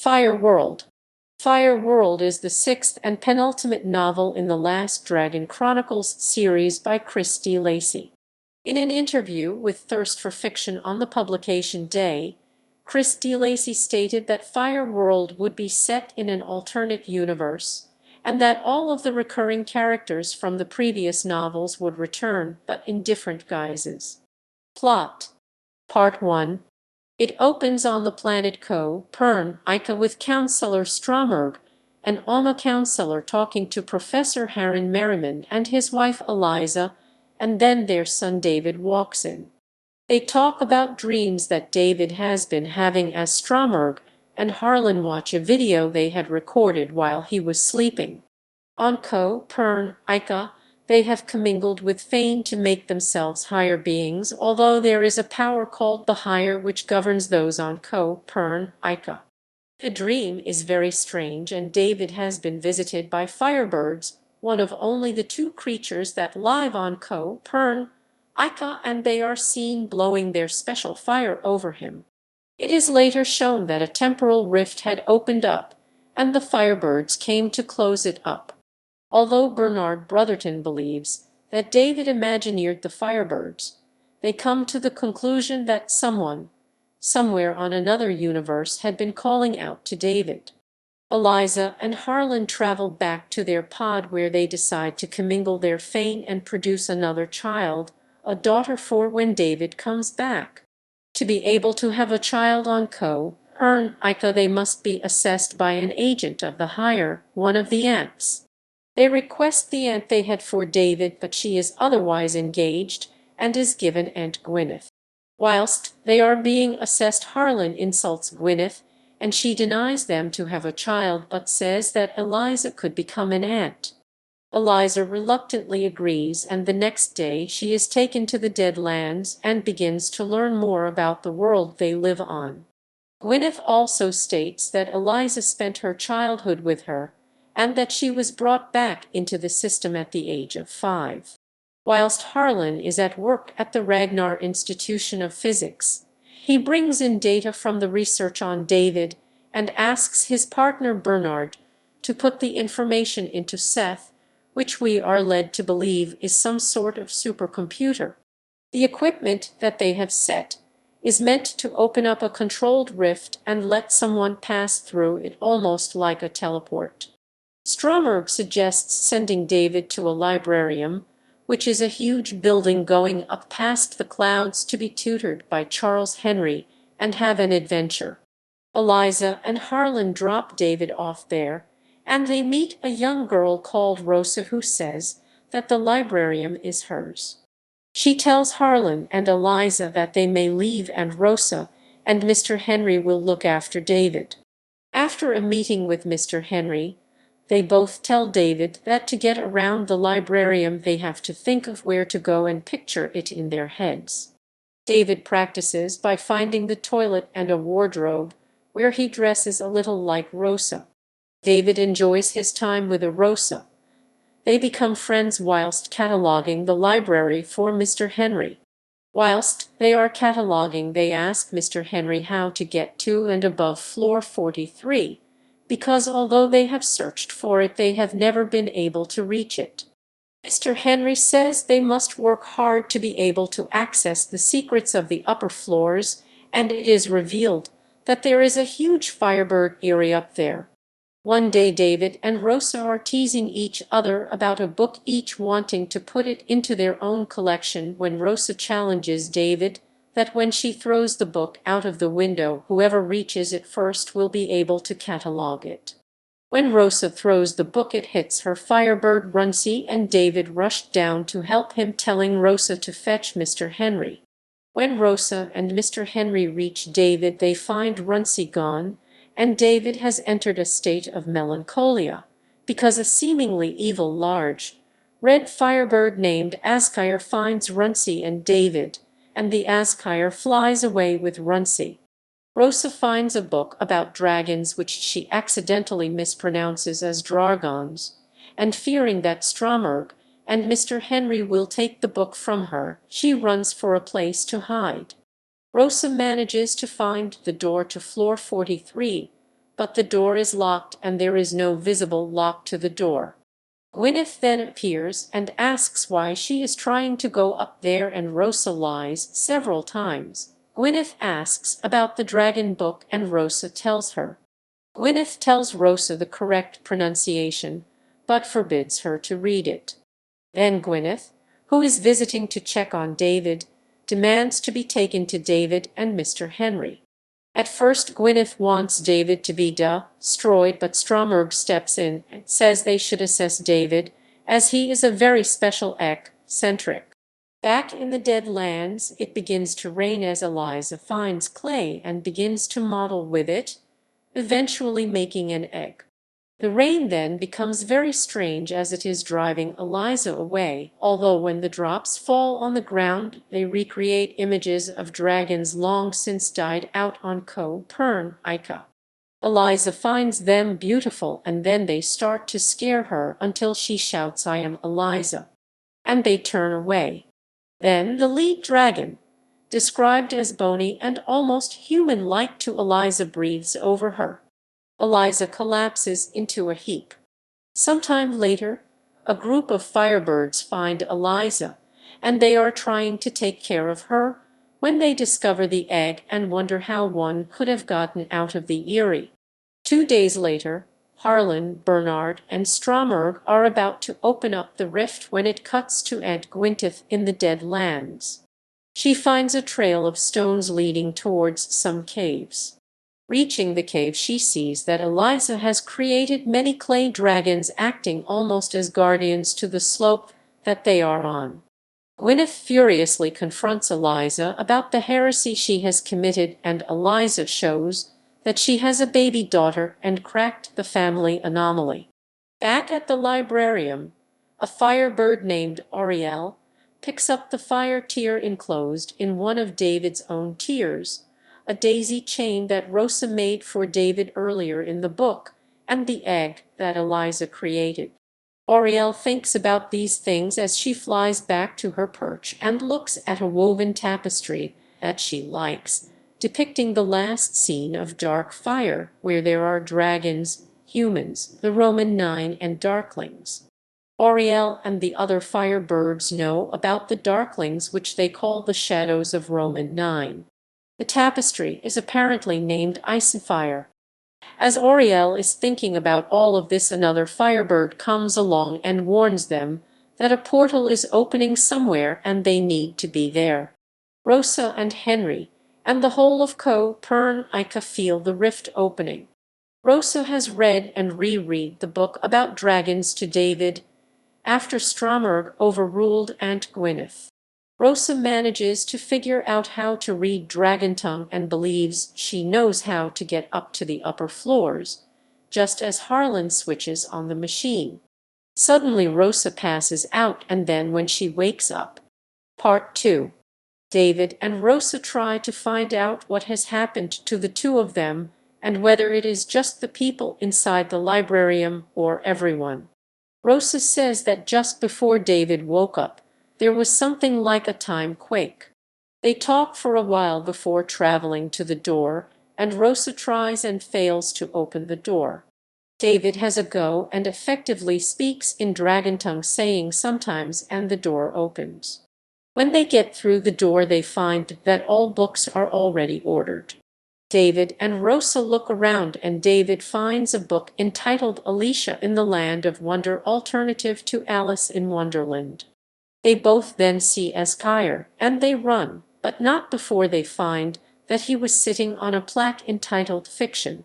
Fire World. Fire World is the sixth and penultimate novel in the Last Dragon Chronicles series by Christy Lacy. In an interview with Thirst for Fiction on the publication day, Christy Lacy stated that Fire World would be set in an alternate universe, and that all of the recurring characters from the previous novels would return, but in different guises. Plot. Part 1. It opens on the planet Pern with Counselor Stromberg, an Alma counselor, talking to Professor Harlan Merriman and his wife Eliza, and then their son David walks in. They talk about dreams that David has been having as Stromberg and Harlan watch a video they had recorded while he was sleeping. On Pern, they have commingled with Fane to make themselves higher beings, although there is a power called the Higher which governs those on Pern. The dream is very strange, and David has been visited by Firebirds, one of only the two creatures that live on Pern, and they are seen blowing their special fire over him. It is later shown that a temporal rift had opened up, and the Firebirds came to close it up. Although Brotherton believes that David imagineered the Firebirds, they come to the conclusion that someone, somewhere on another universe, had been calling out to David. Eliza and Harlan travel back to their pod, where they decide to commingle their Fane and produce another child, a daughter, for when David comes back. To be able to have a child on Pern, they must be assessed by an agent of the Higher, one of the ants. They request the aunt they had for David, but she is otherwise engaged and is given Aunt Gwyneth. Whilst they are being assessed, Harlan insults Gwyneth, and she denies them to have a child but says that Eliza could become an aunt. Eliza reluctantly agrees, and the next day she is taken to the Deadlands and begins to learn more about the world they live on. Gwyneth also states that Eliza spent her childhood with her, and that she was brought back into the system at the age of 5. Whilst Harlan is at work at the Ragnar Institution of Physics, he brings in data from the research on David and asks his partner Bernard to put the information into Seth, which we are led to believe is some sort of supercomputer. The equipment that they have set is meant to open up a controlled rift and let someone pass through it, almost like a teleport. Stromberg suggests sending David to a librarium, which is a huge building going up past the clouds, to be tutored by Charles Henry and have an adventure. Eliza and Harlan drop David off there, and they meet a young girl called Rosa who says that the librarium is hers. She tells Harlan and Eliza that they may leave, and Rosa and Mr. Henry will look after David. After a meeting with Mr. Henry, they both tell David that to get around the librarium they have to think of where to go and picture it in their heads. David practices by finding the toilet and a wardrobe, where he dresses a little like Rosa. David enjoys his time with Rosa. They become friends whilst cataloging the library for Mr. Henry. Whilst they are cataloging, they ask Mr. Henry how to get to and above floor 43, because although they have searched for it, they have never been able to reach it. Mr. Henry says they must work hard to be able to access the secrets of the upper floors, and it is revealed that there is a huge Firebird area up there. One day David and Rosa are teasing each other about a book, each wanting to put it into their own collection, when Rosa challenges David that when she throws the book out of the window, whoever reaches it first will be able to catalog it. When Rosa throws the book, it hits her Firebird Runcie, and David rushed down to help him, telling Rosa to fetch Mr. Henry. When Rosa and Mr. Henry reach David, they find Runcie gone, and David has entered a state of melancholia, because a seemingly evil large, red Firebird named Askire finds Runcie and David, and the Askire flies away with Runcie. Rosa finds a book about dragons which she accidentally mispronounces as dragons, and fearing that Stromberg and Mr. Henry will take the book from her, she runs for a place to hide. Rosa manages to find the door to floor 43, but the door is locked and there is no visible lock to the door. Gwyneth then appears and asks why she is trying to go up there, and Rosa lies several times. Gwyneth asks about the dragon book and Rosa tells her. Gwyneth tells Rosa the correct pronunciation, but forbids her to read it. Then Gwyneth, who is visiting to check on David, demands to be taken to David and Mr. Henry. At first Gwyneth wants David to be destroyed, but Stromberg steps in and says they should assess David, as he is a very special eccentric. Back in the Dead Lands, it begins to rain as Eliza finds clay and begins to model with it, eventually making an egg. The rain then becomes very strange as it is driving Eliza away, although when the drops fall on the ground they recreate images of dragons long since died out on Copernica. Eliza finds them beautiful and then they start to scare her until she shouts, "I am Eliza," and they turn away. Then the lead dragon, described as bony and almost human-like to Eliza, breathes over her. Eliza collapses into a heap. Sometime later, a group of Firebirds find Eliza, and they are trying to take care of her when they discover the egg and wonder how one could have gotten out of the eyrie. 2 days later, Harlan, Bernard, and Stromberg are about to open up the rift when it cuts to Aunt Gwyneth in the Dead Lands. She finds a trail of stones leading towards some caves. Reaching the cave, she sees that Eliza has created many clay dragons acting almost as guardians to the slope that they are on. Gwyneth furiously confronts Eliza about the heresy she has committed, and Eliza shows that she has a baby daughter and cracked the family anomaly. Back at the Librarium, a Firebird named Oriel picks up the fire tear enclosed in one of David's own tears, a daisy chain that Rosa made for David earlier in the book, and the egg that Eliza created. Oriel thinks about these things as she flies back to her perch and looks at a woven tapestry that she likes, depicting the last scene of Dark Fire, where there are dragons, humans, the Roman 9, and Darklings. Oriel and the other Firebirds know about the Darklings, which they call the Shadows of Roman 9. The tapestry is apparently named Icefire. As Oriel is thinking about all of this, another Firebird comes along and warns them that a portal is opening somewhere and they need to be there. Rosa and Henry and the whole of Copernica feel the rift opening. Rosa has read and reread the book about dragons to David after Stromberg overruled Aunt Gwyneth. Rosa manages to figure out how to read Dragon Tongue and believes she knows how to get up to the upper floors, just as Harlan switches on the machine. Suddenly Rosa passes out, and then when she wakes up. Part 2. David and Rosa try to find out what has happened to the two of them, and whether it is just the people inside the Librarium or everyone. Rosa says that just before David woke up, there was something like a time quake. They talk for a while before traveling to the door, and Rosa tries and fails to open the door. David has a go and effectively speaks in Dragon Tongue, saying sometimes, and the door opens. When they get through the door, they find that all books are already ordered. David and Rosa look around, and David finds a book entitled Alicia in the Land of Wonder, alternative to Alice in Wonderland. They both then see Esquire, and they run, but not before they find that he was sitting on a plaque entitled Fiction.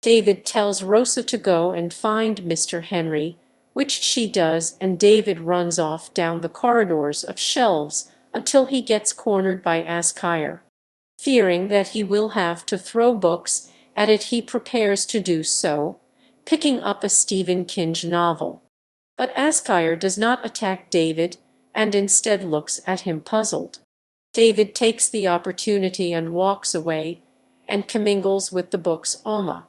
David tells Rosa to go and find Mr. Henry, which she does, and David runs off down the corridors of shelves until he gets cornered by Esquire. Fearing that he will have to throw books at it, he prepares to do so, picking up a Stephen King novel. But Esquire does not attack David, and instead looks at him puzzled. David takes the opportunity and walks away, and commingles with the book's Alma.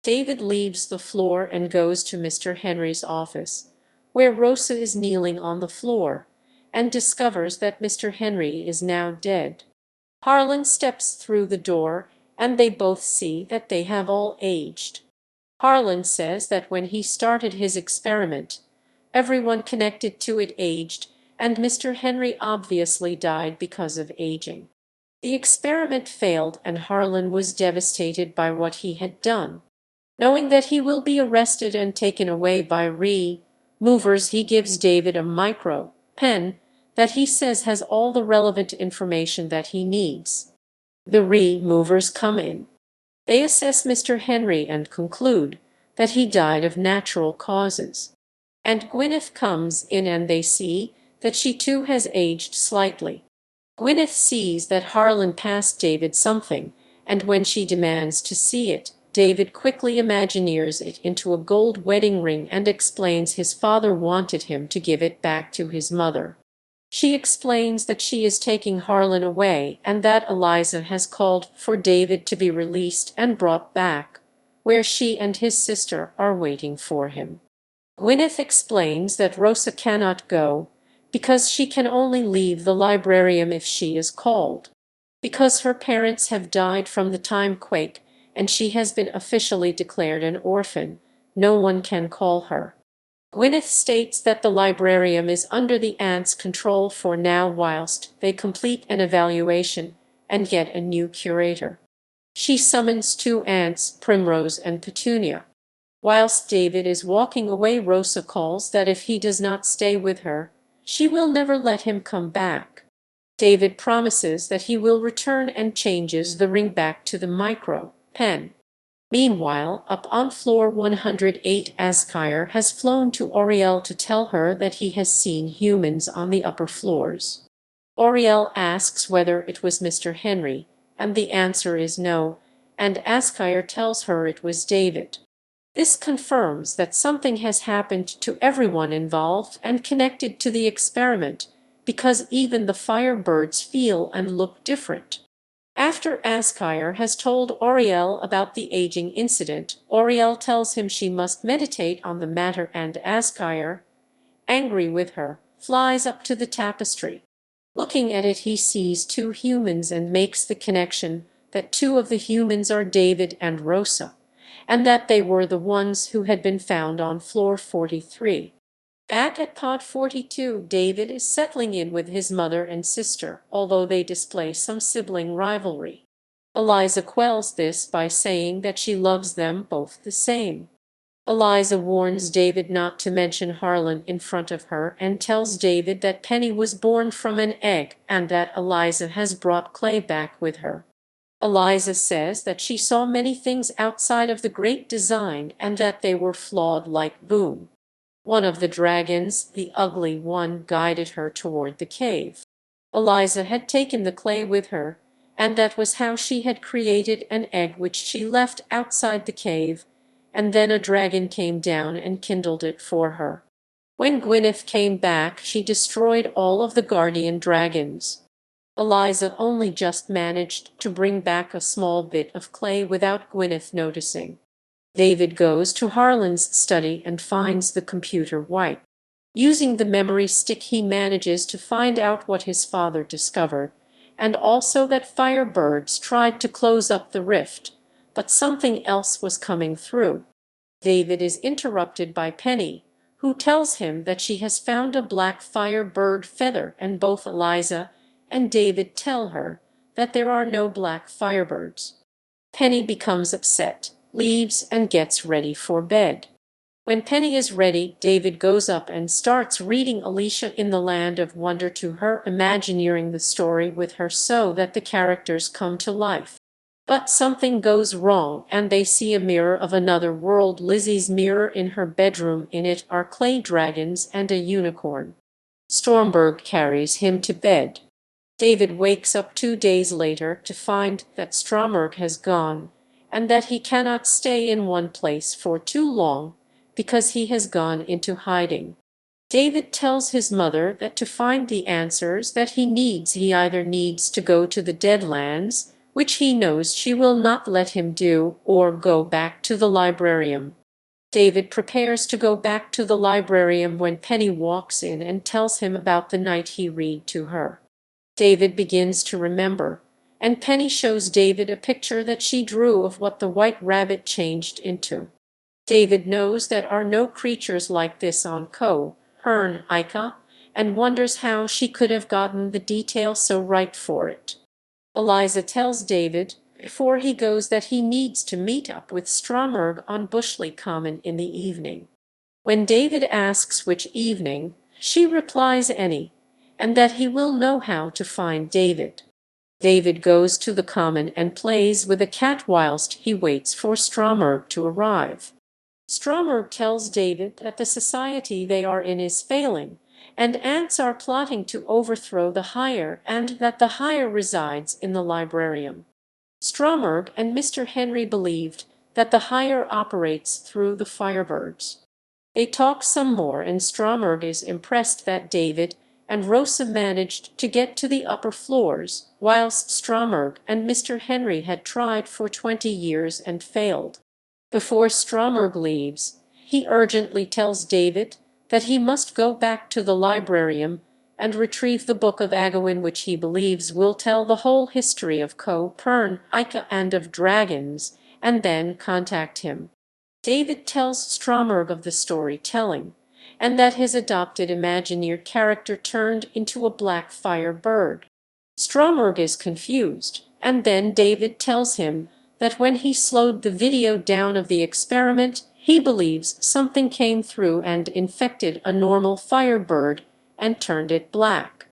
David leaves the floor and goes to Mr. Henry's office, where Rosa is kneeling on the floor, and discovers that Mr. Henry is now dead. Harlan steps through the door, and they both see that they have all aged. Harlan says that when he started his experiment, everyone connected to it aged, and Mr. Henry obviously died because of aging. The experiment failed, and Harlan was devastated by what he had done. Knowing that he will be arrested and taken away by movers, he gives David a micro pen that he says has all the relevant information that he needs. The movers come in. They assess Mr. Henry and conclude that he died of natural causes. And Gwyneth comes in and they see that she too has aged slightly. Gwyneth sees that Harlan passed David something, and when she demands to see it, David quickly imagineers it into a gold wedding ring and explains his father wanted him to give it back to his mother. She explains that she is taking Harlan away and that Eliza has called for David to be released and brought back, where she and his sister are waiting for him. Gwyneth explains that Rosa cannot go because she can only leave the librarium if she is called. Because her parents have died from the time quake and she has been officially declared an orphan, no one can call her. Gwyneth states that the librarium is under the aunt's control for now whilst they complete an evaluation and get a new curator. She summons two aunts, Primrose and Petunia. Whilst David is walking away, Rosa calls that if he does not stay with her, she will never let him come back. David promises that he will return and changes the ring back to the micro pen. Meanwhile, up on floor 108, Askire has flown to Oriel to tell her that he has seen humans on the upper floors. Oriel asks whether it was Mr. Henry, and the answer is no, and Askire tells her it was David. This confirms that something has happened to everyone involved and connected to the experiment, because even the Firebirds feel and look different. After Askire has told Oriel about the aging incident, Oriel tells him she must meditate on the matter, and Askire, angry with her, flies up to the tapestry. Looking at it, he sees two humans and makes the connection that two of the humans are David and Rosa, and that they were the ones who had been found on floor 43. Back at Pod 42, David is settling in with his mother and sister, although they display some sibling rivalry. Eliza quells this by saying that she loves them both the same. Eliza warns David not to mention Harlan in front of her and tells David that Penny was born from an egg and that Eliza has brought Clay back with her. Eliza says that she saw many things outside of the great design and that they were flawed like Boom. One of the dragons, the ugly one, guided her toward the cave. Eliza had taken the clay with her, and that was how she had created an egg which she left outside the cave, and then a dragon came down and kindled it for her. When Gwyneth came back, she destroyed all of the guardian dragons. Eliza only just managed to bring back a small bit of clay without Gwyneth noticing. David goes to Harlan's study and finds the computer white. Using the memory stick, he manages to find out what his father discovered, and also that Firebirds tried to close up the rift, but something else was coming through. David is interrupted by Penny, who tells him that she has found a black Firebird feather, and both Eliza and David tell her that there are no black Firebirds. Penny becomes upset, leaves, and gets ready for bed. When Penny is ready, David goes up and starts reading Alicia in the Land of Wonder to her, imagineering the story with her so that the characters come to life. But something goes wrong, and they see a mirror of another world, Lizzie's mirror in her bedroom. In it are clay dragons and a unicorn. Stromberg carries him to bed. David wakes up 2 days later to find that Stromberg has gone, and that he cannot stay in one place for too long because he has gone into hiding. David tells his mother that to find the answers that he needs, he either needs to go to the Deadlands, which he knows she will not let him do, or go back to the librarium. David prepares to go back to the librarium when Penny walks in and tells him about the night he read to her. David begins to remember, and Penny shows David a picture that she drew of what the White Rabbit changed into. David knows that are no creatures like this on Ica, and wonders how she could have gotten the detail so right for it. Eliza tells David before he goes that he needs to meet up with Stromberg on Bushley Common in the evening. When David asks which evening, she replies any, and that he will know how to find David. David goes to the common and plays with a cat whilst he waits for Stromberg to arrive. Stromberg tells David that the society they are in is failing, and ants are plotting to overthrow the hire, and that the hire resides in the Librarium. Stromberg and Mr. Henry believed that the hire operates through the Firebirds. They talk some more, and Stromberg is impressed that David and Rosa managed to get to the upper floors, whilst Stromberg and Mr. Henry had tried for 20 years and failed. Before Stromberg leaves, he urgently tells David that he must go back to the Librarium and retrieve the Book of Agawin, which he believes will tell the whole history of Ica and of dragons, and then contact him. David tells Stromberg of the storytelling, and that his adopted Imagineer character turned into a black firebird. Stromberg is confused, and then David tells him that when he slowed the video down of the experiment, he believes something came through and infected a normal firebird and turned it black.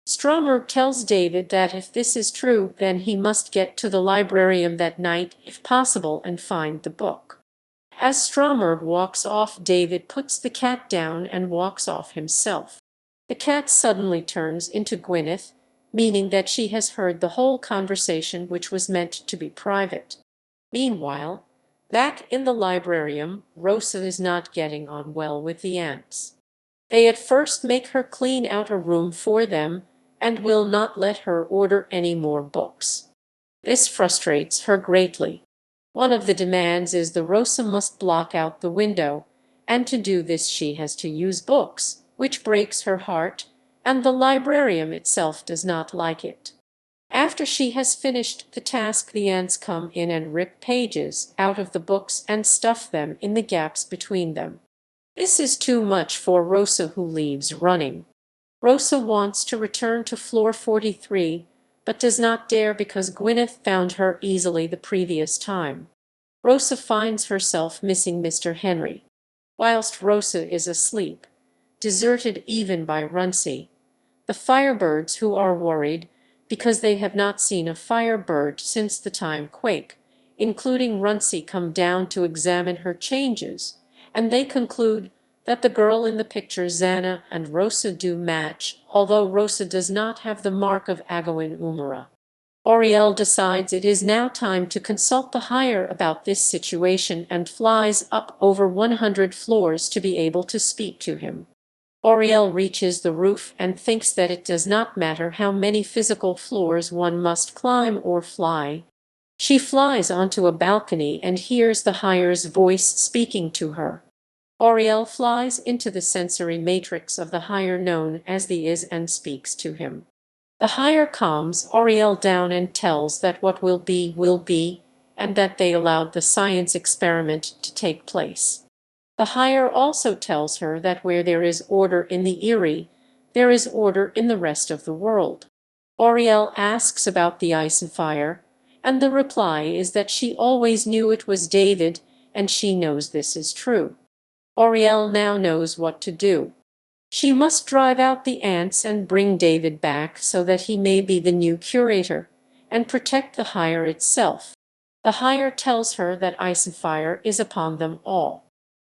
Stromberg tells David that if this is true, then he must get to the Librarium that night, if possible, and find the book. As Stromberg walks off, David puts the cat down and walks off himself. The cat suddenly turns into Gwyneth, meaning that she has heard the whole conversation, which was meant to be private. Meanwhile, back in the Librarium, Rosa is not getting on well with the ants. They at first make her clean out a room for them and will not let her order any more books. This frustrates her greatly. One of the demands is the Rosa must block out the window, and to do this she has to use books, which breaks her heart, and the Librarium itself does not like it. After she has finished the task, the ants come in and rip pages out of the books and stuff them in the gaps between them. This is too much for Rosa, who leaves running. Rosa wants to return to floor 43, but does not dare because Gwyneth found her easily the previous time. Rosa finds herself missing Mr. Henry. Whilst Rosa is asleep, deserted even by Runcie, the Firebirds, who are worried because they have not seen a Firebird since the time quake, including Runcie, come down to examine her changes, and they conclude that the girl in the picture, Xana, and Rosa do match, although Rosa does not have the mark of Agawin Umara. Auriel decides it is now time to consult the hire about this situation and flies up over 100 floors to be able to speak to him. Auriel reaches the roof and thinks that it does not matter how many physical floors one must climb or fly. She flies onto a balcony and hears the hire's voice speaking to her. Auriel flies into the sensory matrix of the hire known as the Is and speaks to him. The hire calms Auriel down and tells that what will be, and that they allowed the science experiment to take place. The hire also tells her that where there is order in the Eyrie, there is order in the rest of the world. Auriel asks about the ice and fire, and the reply is that she always knew it was David, and she knows this is true. Auriel now knows what to do. She must drive out the ants and bring David back so that he may be the new curator, and protect the hire itself. The hire tells her that ice and fire is upon them all.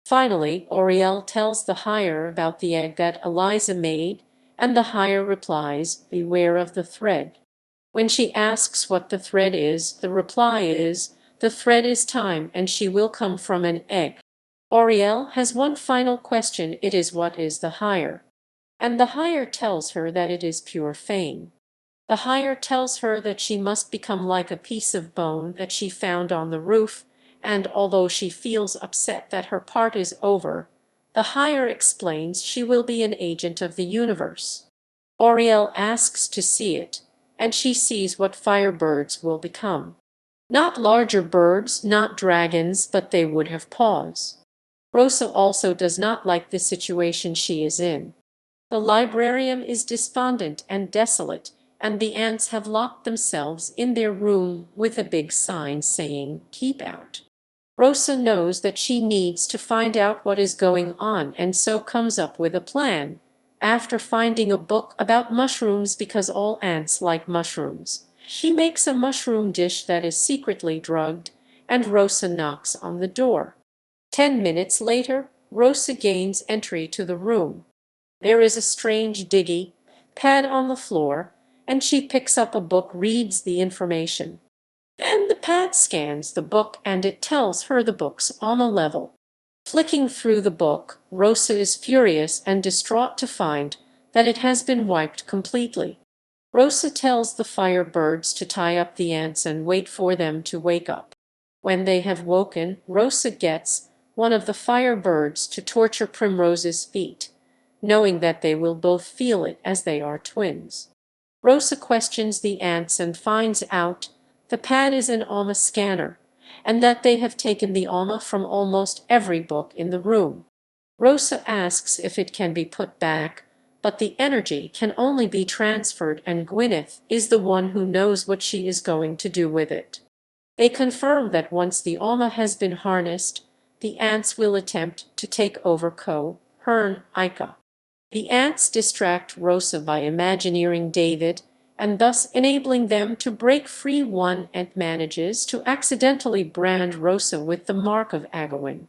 Finally, Auriel tells the hire about the egg that Eliza made, and the hire replies, "Beware of the thread." When she asks what the thread is, the reply is, "The thread is time, and she will come from an egg." Auriel has one final question. It is, what is the hire? And the hire tells her that it is pure fame. The hire tells her that she must become like a piece of bone that she found on the roof, and although she feels upset that her part is over, the hire explains she will be an agent of the universe. Auriel asks to see it, and she sees what Firebirds will become. Not larger birds, not dragons, but they would have paws. Rosa also does not like the situation she is in. The librarium is despondent and desolate, and the ants have locked themselves in their room with a big sign saying, "Keep out." Rosa knows that she needs to find out what is going on and so comes up with a plan. After finding a book about mushrooms because all ants like mushrooms, she makes a mushroom dish that is secretly drugged, and Rosa knocks on the door. 10 minutes later, Rosa gains entry to the room. There is a strange diggy pad on the floor, and she picks up a book, reads the information. Then the pad scans the book and it tells her the book's on a level. Flicking through the book, Rosa is furious and distraught to find that it has been wiped completely. Rosa tells the Firebirds to tie up the ants and wait for them to wake up. When they have woken, Rosa gets one of the Firebirds to torture Primrose's feet, knowing that they will both feel it as they are twins. Rosa questions the ants and finds out the pad is an ALMA scanner, and that they have taken the ALMA from almost every book in the room. Rosa asks if it can be put back, but the energy can only be transferred and Gwyneth is the one who knows what she is going to do with it. They confirm that once the ALMA has been harnessed, the ants will attempt to take over Hern, Ica. The ants distract Rosa by imagineering David, and thus enabling them to break free. One ant manages to accidentally brand Rosa with the mark of Agawin.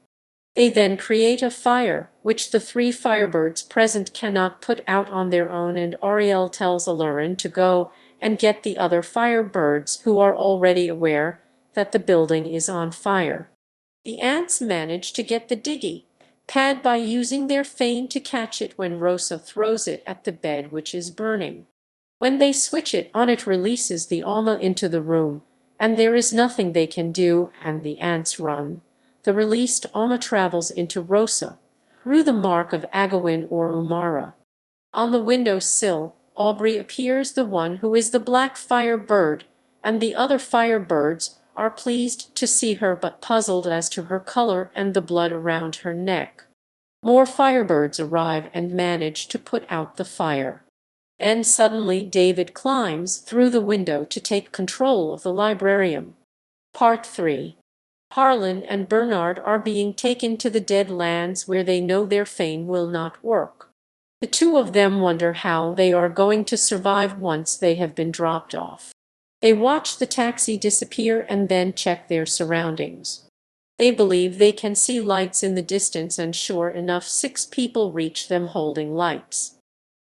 They then create a fire, which the 3 Firebirds present cannot put out on their own, and Ariel tells Alurin to go and get the other Firebirds who are already aware that the building is on fire. The ants manage to get the diggy pad by using their feint to catch it when Rosa throws it at the bed which is burning. When they switch it on, it releases the ALMA into the room, and there is nothing they can do, and the ants run. The released ALMA travels into Rosa through the mark of Agawin or Umara. On the window sill, Aubrey appears, the one who is the black Firebird, and the other Firebirds are pleased to see her but puzzled as to her color and the blood around her neck. More Firebirds arrive and manage to put out the fire. Then suddenly David climbs through the window to take control of the librarium. Part 3. Harlan and Bernard are being taken to the Dead Lands where they know their feint will not work. The two of them wonder how they are going to survive once they have been dropped off. They watch the taxi disappear and then check their surroundings. They believe they can see lights in the distance, and sure enough 6 people reach them holding lights.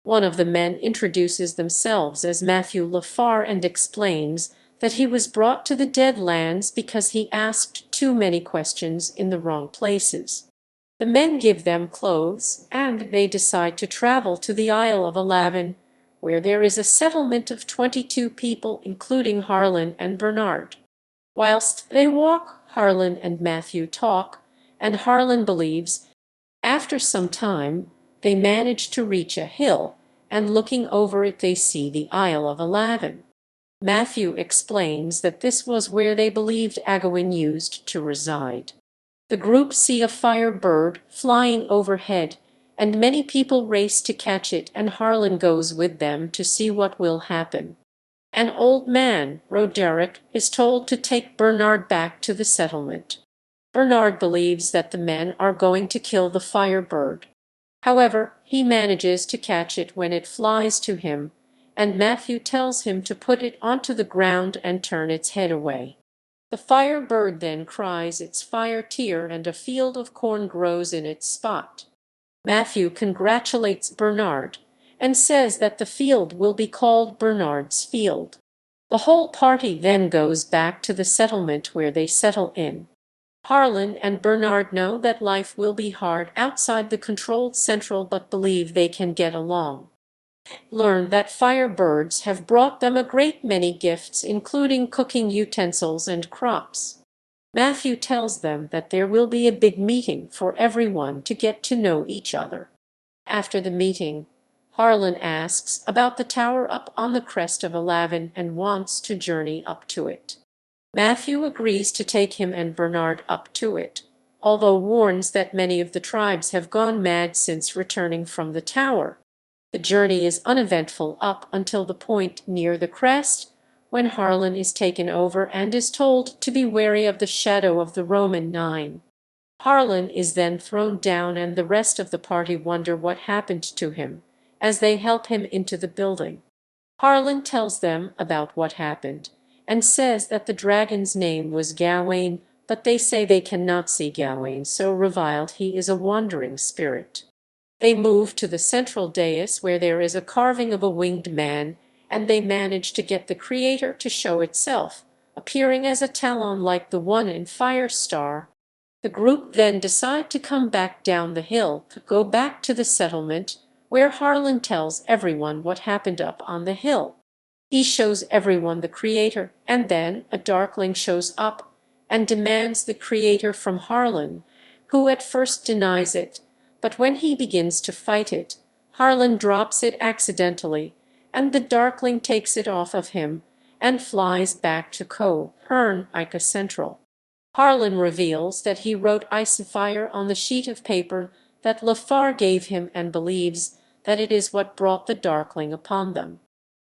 One of the men introduces themselves as Matthew Leffar and explains that he was brought to the Dead Lands because he asked too many questions in the wrong places. The men give them clothes, and they decide to travel to the Isle of Alavin, where there is a settlement of 22 people, including Harlan and Bernard. Whilst they walk, Harlan and Matthew talk, and Harlan believes. After some time, they manage to reach a hill, and looking over it they see the Isle of Alavin. Matthew explains that this was where they believed Agawin used to reside. The group see a Firebird flying overhead, and many people race to catch it, and Harlan goes with them to see what will happen. An old man, Roderick, is told to take Bernard back to the settlement. Bernard believes that the men are going to kill the Firebird. However, he manages to catch it when it flies to him, and Matthew tells him to put it onto the ground and turn its head away. The Firebird then cries its fire tear, and a field of corn grows in its spot. Matthew congratulates Bernard and says that the field will be called Bernard's Field. The whole party then goes back to the settlement where they settle in. Harlan and Bernard know that life will be hard outside the controlled central, but believe they can get along. Learn that Firebirds have brought them a great many gifts, including cooking utensils and crops. Matthew tells them that there will be a big meeting for everyone to get to know each other. After the meeting, Harlan asks about the tower up on the crest of Alavin and wants to journey up to it. Matthew agrees to take him and Bernard up to it, although warns that many of the tribes have gone mad since returning from the tower. The journey is uneventful up until the point near the crest, when Harlan is taken over and is told to be wary of the shadow of the Roman 9. Harlan is then thrown down and the rest of the party wonder what happened to him, as they help him into the building. Harlan tells them about what happened, and says that the dragon's name was Gawain, but they say they cannot see Gawain, so reviled he is a wandering spirit. They move to the central dais where there is a carving of a winged man, and they manage to get the creator to show itself, appearing as a talon like the one in Firestar. The group then decide to come back down the hill, to go back to the settlement, where Harlan tells everyone what happened up on the hill. He shows everyone the creator, and then a darkling shows up and demands the creator from Harlan, who at first denies it, but when he begins to fight it, Harlan drops it accidentally, and the darkling takes it off of him and flies back to Ica Central. Harlan reveals that he wrote Icefire on the sheet of paper that Leffar gave him and believes that it is what brought the darkling upon them.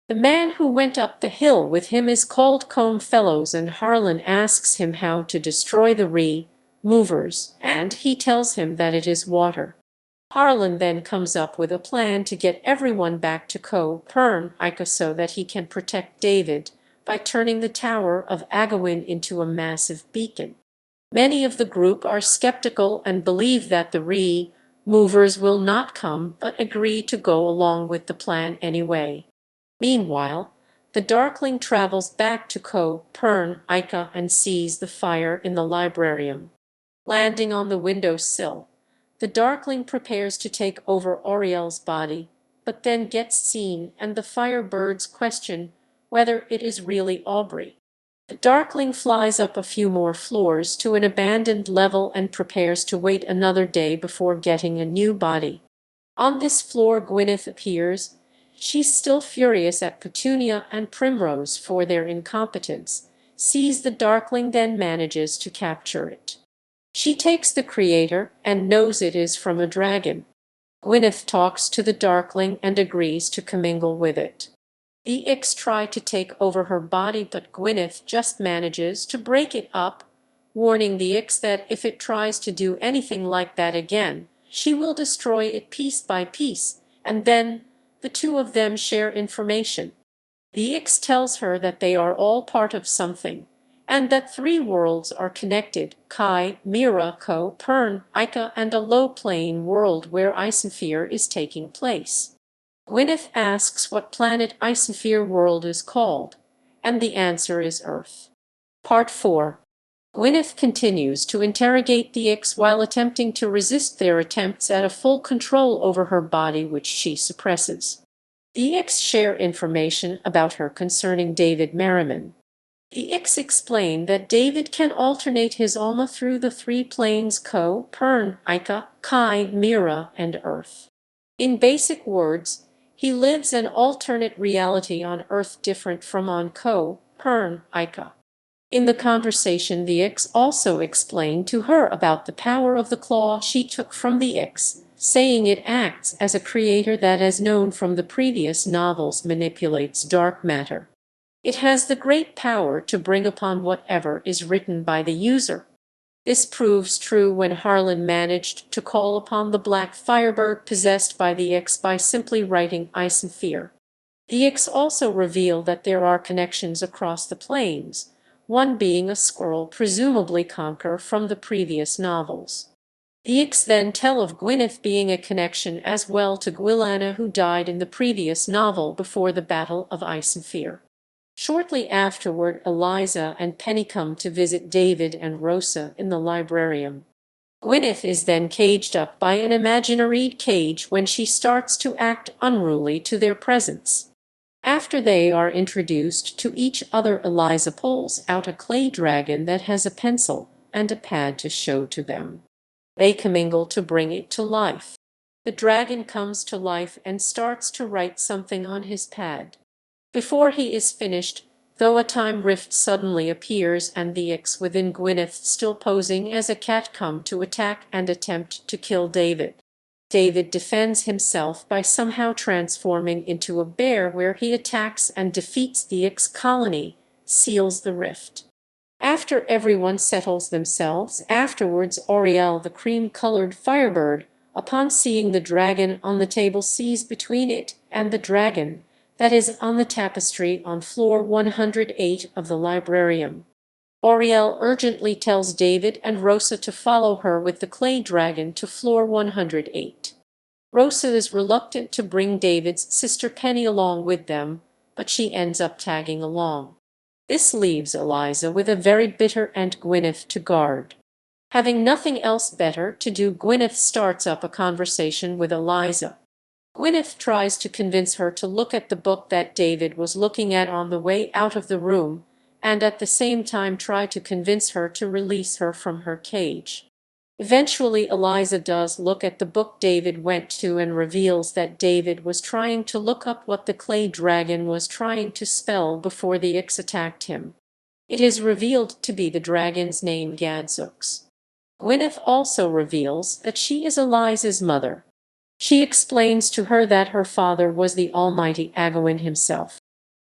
The man who went up the hill with him is called Combe Fellows, and Harlan asks him how to destroy the movers, and he tells him that it is water. Harlan then comes up with a plan to get everyone back to Ica so that he can protect David by turning the Tower of Agawin into a massive beacon. Many of the group are skeptical and believe that the movers will not come, but agree to go along with the plan anyway. Meanwhile, the Darkling travels back to Ica and sees the fire in the Librarium. Landing on the windowsill, the Darkling prepares to take over Auriel's body, but then gets seen and the Firebirds question whether it is really Aubrey. The Darkling flies up a few more floors to an abandoned level and prepares to wait another day before getting a new body. On this floor Gwyneth appears. She's still furious at Petunia and Primrose for their incompetence, sees the Darkling, then manages to capture it. She takes the creator and knows it is from a dragon. Gwyneth talks to the Darkling and agrees to commingle with it. The Ix try to take over her body, but Gwyneth just manages to break it up, warning the Ix that if it tries to do anything like that again, she will destroy it piece by piece, and then the two of them share information. The Ix tells her that they are all part of something, and that 3 worlds are connected: Kai, Mira, Ica, and a low-plane world where Icefire is taking place. Gwyneth asks what planet Icefire world is called, and the answer is Earth. Part 4. Gwyneth continues to interrogate the Ix while attempting to resist their attempts at a full control over her body, which she suppresses. The Ix share information about her concerning David Merriman. The Ix explain that David can alternate his alma through the 3 planes Ica, Kai, Mira, and Earth. In basic words, he lives an alternate reality on Earth different from on Ica. In the conversation, the Ix also explained to her about the power of the claw she took from the Ix, saying it acts as a creator that, as known from the previous novels, manipulates dark matter. It has the great power to bring upon whatever is written by the user. This proves true when Harlan managed to call upon the black Firebird possessed by the Ix by simply writing Ice and Fear. The Ix also reveal that there are connections across the planes, one being a squirrel, presumably Conquer from the previous novels. The Ix then tell of Gwyneth being a connection as well to Gwylana, who died in the previous novel before the Battle of Ice and Fear. Shortly afterward, Eliza and Penny come to visit David and Rosa in the Librarium. Gwyneth is then caged up by an imaginary cage when she starts to act unruly to their presence. After they are introduced to each other, Eliza pulls out a clay dragon that has a pencil and a pad to show to them. They commingle to bring it to life. The dragon comes to life and starts to write something on his pad. Before he is finished, though a time rift suddenly appears and the X within Gwyneth, still posing as a cat, come to attack and attempt to kill David. David defends himself by somehow transforming into a bear, where he attacks and defeats the X colony, seals the rift. After everyone settles themselves, afterwards Oriel, the cream-colored Firebird, upon seeing the dragon on the table, sees between it and the dragon that is on the tapestry on floor 108 of the Librarium. Oriel urgently tells David and Rosa to follow her with the clay dragon to floor 108. Rosa is reluctant to bring David's sister Penny along with them, but she ends up tagging along. This leaves Eliza with a very bitter Aunt Gwyneth to guard. Having nothing else better to do, Gwyneth starts up a conversation with Eliza. Gwyneth tries to convince her to look at the book that David was looking at on the way out of the room, and at the same time try to convince her to release her from her cage. Eventually Eliza does look at the book David went to and reveals that David was trying to look up what the clay dragon was trying to spell before the Ix attacked him. It is revealed to be the dragon's name, Gadzooks. Gwyneth also reveals that she is Eliza's mother. She explains to her that her father was the almighty Agawin himself.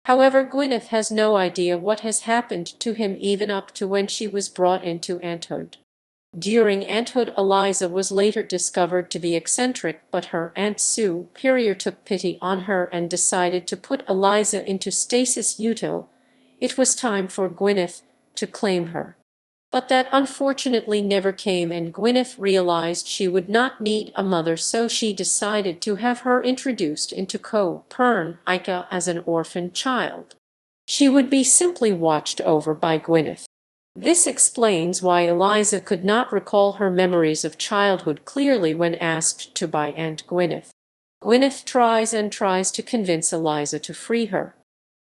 However, Gwyneth has no idea what has happened to him even up to when she was brought into Aunthood. During Aunthood, Eliza was later discovered to be eccentric, but her Aunt Superior took pity on her and decided to put Eliza into stasis util. It was time for Gwyneth to claim her. But that unfortunately never came, and Gwyneth realized she would not need a mother, so she decided to have her introduced into Copernica as an orphan child. She would be simply watched over by Gwyneth. This explains why Eliza could not recall her memories of childhood clearly when asked to by Aunt Gwyneth. Gwyneth tries and tries to convince Eliza to free her.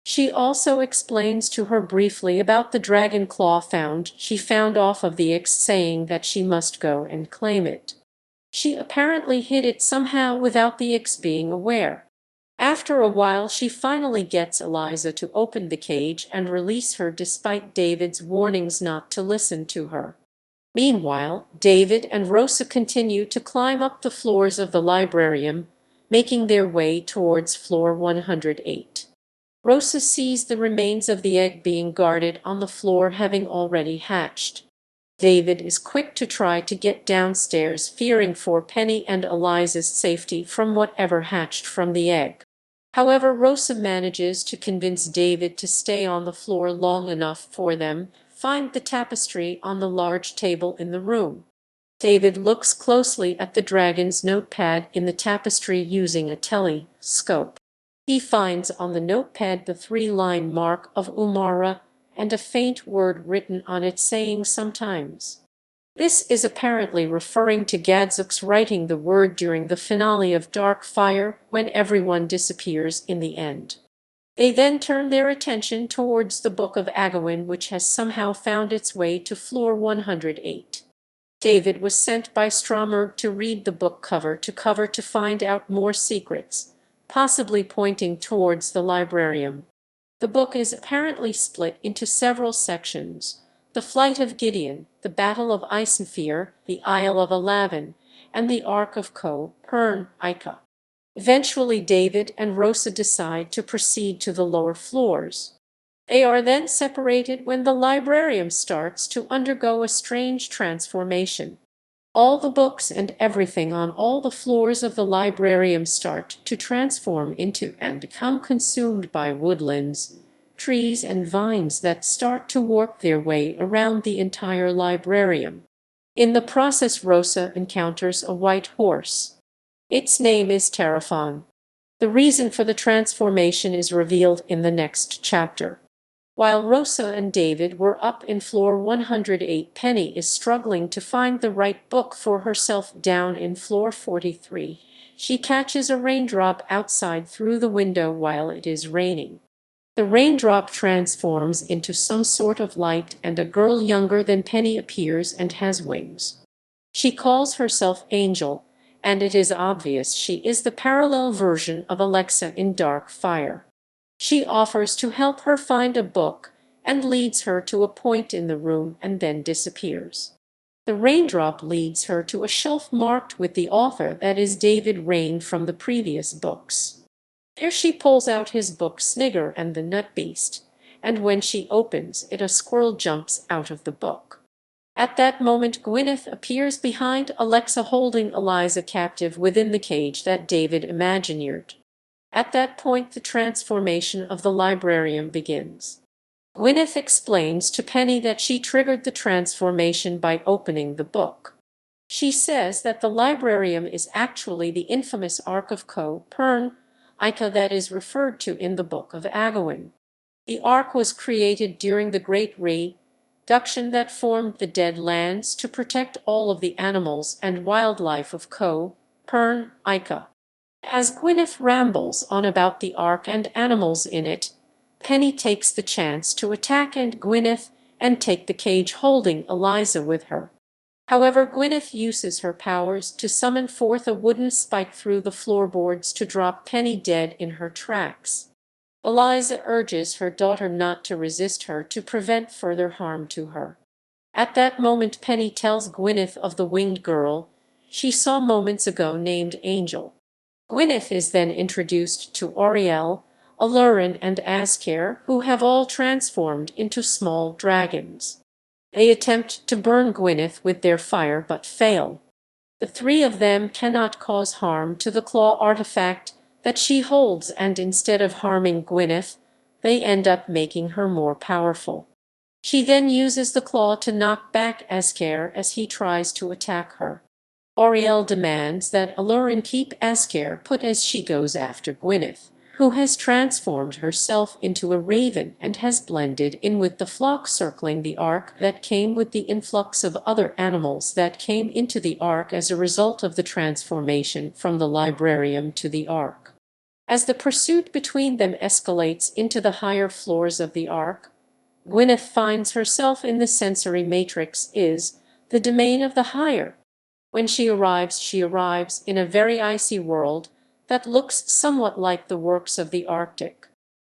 She also explains to her briefly about the dragon claw she found off of the Ix, saying that she must go and claim it. She apparently hid it somehow without the Ix being aware. After a while she finally gets Eliza to open the cage and release her despite David's warnings not to listen to her. Meanwhile, David and Rosa continue to climb up the floors of the Librarium, making their way towards floor 108. Rosa sees the remains of the egg being guarded on the floor, having already hatched. David is quick to try to get downstairs, fearing for Penny and Eliza's safety from whatever hatched from the egg. However, Rosa manages to convince David to stay on the floor long enough for them to find the tapestry on the large table in the room. David looks closely at the dragon's notepad in the tapestry using a telescope. He finds on the notepad the 3-line mark of Umara and a faint word written on it saying sometimes. This is apparently referring to Gadzooks writing the word during the finale of Dark Fire when everyone disappears in the end. They then turn their attention towards the Book of Agawin, which has somehow found its way to floor 108. David was sent by Stromberg to read the book cover to find out more secrets, possibly pointing towards the Librarium. The book is apparently split into several sections: the Flight of Gideon, the Battle of Isenfear, the Isle of Alavin, and the Ark of Copernica. Eventually David and Rosa decide to proceed to the lower floors. They are then separated when the Librarium starts to undergo a strange transformation. All the books and everything on all the floors of the Librarium start to transform into and become consumed by woodlands, trees, and vines that start to warp their way around the entire Librarium. In the process, Rosa encounters a white horse. Its name is Terrafon. The reason for the transformation is revealed in the next chapter. While Rosa and David were up in floor 108, Penny is struggling to find the right book for herself down in floor 43. She catches a raindrop outside through the window while it is raining. The raindrop transforms into some sort of light, and a girl younger than Penny appears and has wings. She calls herself Angel, and it is obvious she is the parallel version of Alexa in Dark Fire. She offers to help her find a book and leads her to a point in the room and then disappears. The raindrop leads her to a shelf marked with the author, that is David Rain, from the previous books. There she pulls out his book Snigger and the Nut Beast, and when she opens it a squirrel jumps out of the book. At that moment Gwyneth appears behind Alexa, holding Eliza captive within the cage that David imagineered. At that point the transformation of the Librarium begins. Gwyneth explains to Penny that she triggered the transformation by opening the book. She says that the Librarium is actually the infamous Ark of Ica that is referred to in the Book of Agawin. The Ark was created during the Great Reduction that formed the Dead Lands to protect all of the animals and wildlife of Ica. As Gwyneth rambles on about the Ark and animals in it, Penny takes the chance to attack Gwyneth and take the cage, holding Eliza with her. However, Gwyneth uses her powers to summon forth a wooden spike through the floorboards to drop Penny dead in her tracks. Eliza urges her daughter not to resist her to prevent further harm to her. At that moment Penny tells Gwyneth of the winged girl she saw moments ago named Angel. Gwyneth is then introduced to Auriel, Alurin, and Asker, who have all transformed into small dragons. They attempt to burn Gwyneth with their fire but fail. The three of them cannot cause harm to the claw artifact that she holds, and instead of harming Gwyneth, they end up making her more powerful. She then uses the claw to knock back Asker as he tries to attack her. Auriel demands that Alurin keep Asker put as she goes after Gwyneth, who has transformed herself into a raven and has blended in with the flock circling the Ark that came with the influx of other animals that came into the Ark as a result of the transformation from the Librarium to the Ark. As the pursuit between them escalates into the higher floors of the Ark, Gwyneth finds herself in the sensory matrix, the domain of the higher. When she arrives in a very icy world that looks somewhat like the works of the Arctic.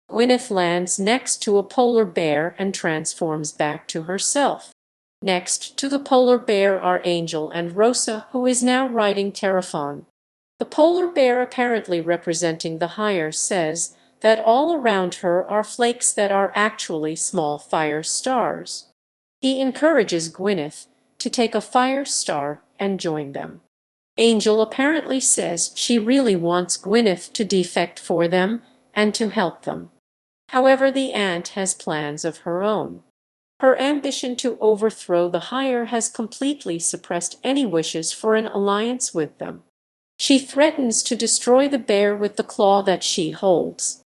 Gwyneth lands next to a polar bear and transforms back to herself. Next to the polar bear are Angel and Rosa, who is now riding Terraphon. The polar bear, apparently representing the higher, says that all around her are flakes that are actually small fire stars. He encourages Gwyneth to take a fire star and join them. Angel apparently says she really wants Gwyneth to defect for them and to help them. However, the ant has plans of her own. Her ambition to overthrow the higher has completely suppressed any wishes for an alliance with them. She threatens to destroy the bear with the claw that she holds.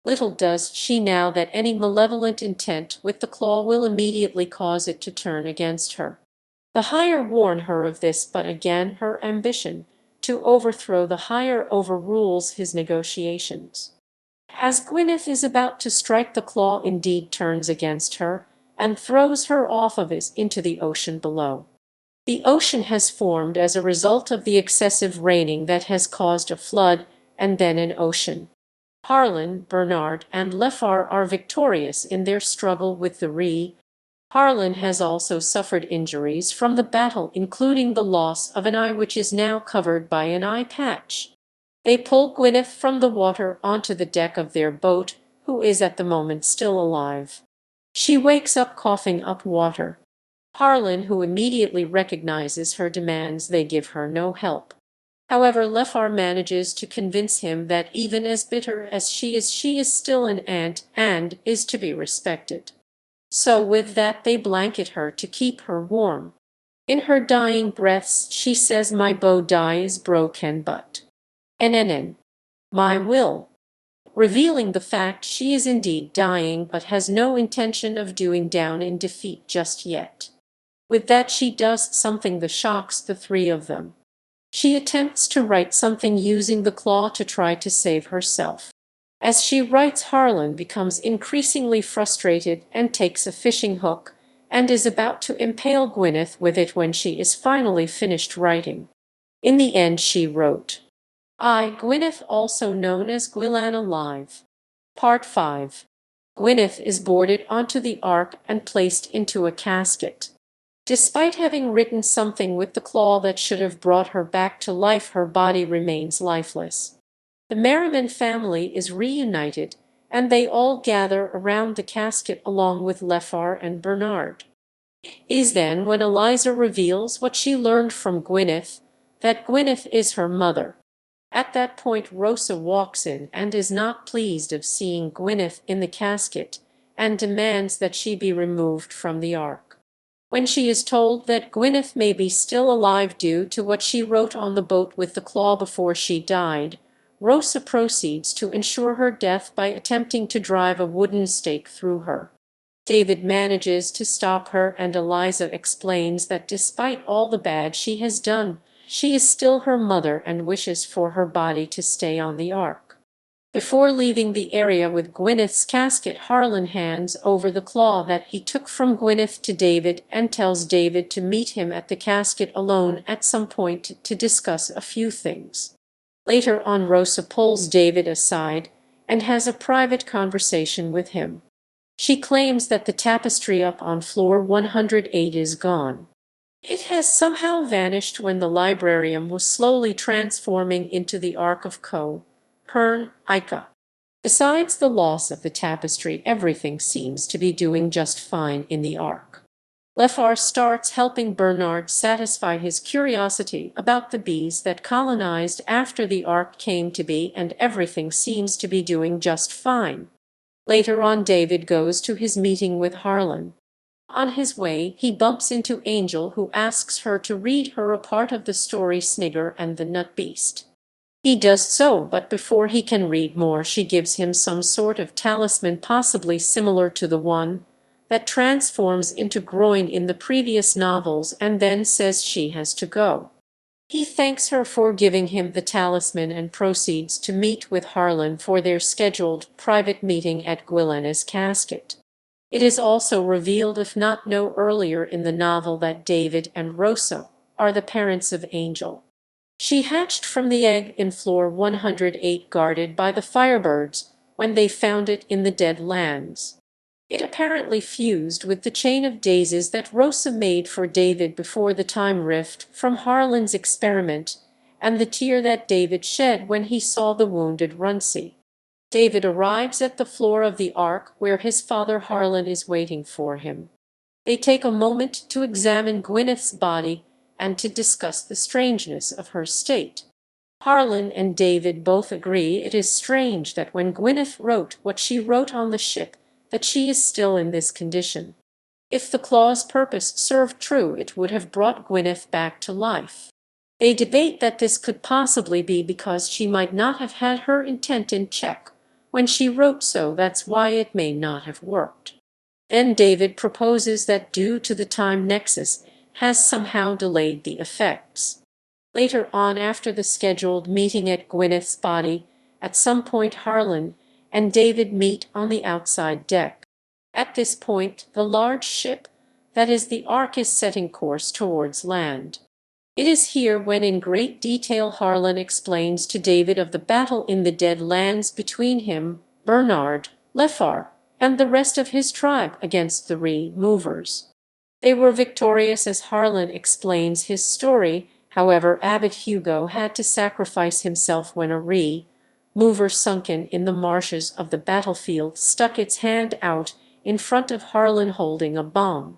Little does she know that any malevolent intent with the claw will immediately cause it to turn against her. The higher warn her of this, but again her ambition to overthrow the higher overrules his negotiations. As Gwyneth is about to strike, the claw indeed turns against her and throws her off of it into the ocean below. The ocean has formed as a result of the excessive raining that has caused a flood and then an ocean. Harlan, Bernard, and Leffar are victorious in their struggle with the Harlan has also suffered injuries from the battle, including the loss of an eye, which is now covered by an eye patch. They pull Gwyneth from the water onto the deck of their boat, who is at the moment still alive. She wakes up coughing up water. Harlan, who immediately recognizes her, demands they give her no help. However, Leffar manages to convince him that even as bitter as she is still an ant and is to be respected. So with that they blanket her to keep her warm. In her dying breaths she says, "My bow die is broken, but my will," revealing the fact she is indeed dying but has no intention of doing down in defeat just yet. With that she does something that shocks the three of them. She attempts to write something using the claw to try to save herself. As she writes, Harlan becomes increasingly frustrated and takes a fishing hook and is about to impale Gwyneth with it when she is finally finished writing. In the end she wrote, "I, Gwyneth, also known as Gwyllan alive." Part 5. Gwyneth is boarded onto the Ark and placed into a casket. Despite having written something with the claw that should have brought her back to life, her body remains lifeless. The Merriman family is reunited, and they all gather around the casket along with Leffar and Bernard. It is then when Eliza reveals what she learned from Gwyneth, that Gwyneth is her mother. At that point Rosa walks in and is not pleased of seeing Gwyneth in the casket, and demands that she be removed from the Ark. When she is told that Gwyneth may be still alive due to what she wrote on the boat with the claw before she died, Rosa proceeds to ensure her death by attempting to drive a wooden stake through her. David manages to stop her, and Eliza explains that despite all the bad she has done, she is still her mother and wishes for her body to stay on the Ark. Before leaving the area with Gwyneth's casket, Harlan hands over the claw that he took from Gwyneth to David and tells David to meet him at the casket alone at some point to discuss a few things. Later on, Rosa pulls David aside and has a private conversation with him. She claims that the tapestry up on floor 108 is gone. It has somehow vanished when the Librarium was slowly transforming into the Ark of Ica. Besides the loss of the tapestry, everything seems to be doing just fine in the Ark. Leffar starts helping Bernard satisfy his curiosity about the bees that colonized after the Ark came to be, and everything seems to be doing just fine. Later on, David goes to his meeting with Harlan. On his way, he bumps into Angel, who asks her to read her a part of the story Snigger and the Nut Beast. He does so, but before he can read more, she gives him some sort of talisman, possibly similar to the one that transforms into Groin in the previous novels, and then says she has to go. He thanks her for giving him the talisman and proceeds to meet with Harlan for their scheduled private meeting at Gwyneth's casket. It is also revealed, if not no earlier in the novel, that David and Rosa are the parents of Angel. She hatched from the egg in floor 108, guarded by the Firebirds, when they found it in the Dead Lands. It apparently fused with the chain of daisies that Rosa made for David before the time rift from Harlan's experiment, and the tear that David shed when he saw the wounded Runcie. David arrives at the floor of the Ark where his father Harlan is waiting for him. They take a moment to examine Gwyneth's body and to discuss the strangeness of her state. Harlan and David both agree it is strange that when Gwyneth wrote what she wrote on the ship, that she is still in this condition. If the claw's purpose served true, it would have brought Gwyneth back to life. They debate that this could possibly be because she might not have had her intent in check when she wrote, so that's why it may not have worked. Then David proposes that due to the time nexus has somehow delayed the effects. Later on, after the scheduled meeting at Gwyneth's body, at some point Harlan and David meet on the outside deck. At this point, the large ship, that is the Ark, is setting course towards land. It is here when in great detail Harlan explains to David of the battle in the Dead Lands between him, Bernard, Leffar, and the rest of his tribe against the Removers. They were victorious, as Harlan explains his story. However, Abbot Hugo had to sacrifice himself when a Remover sunken in the marshes of the battlefield stuck its hand out in front of Harlan holding a bomb.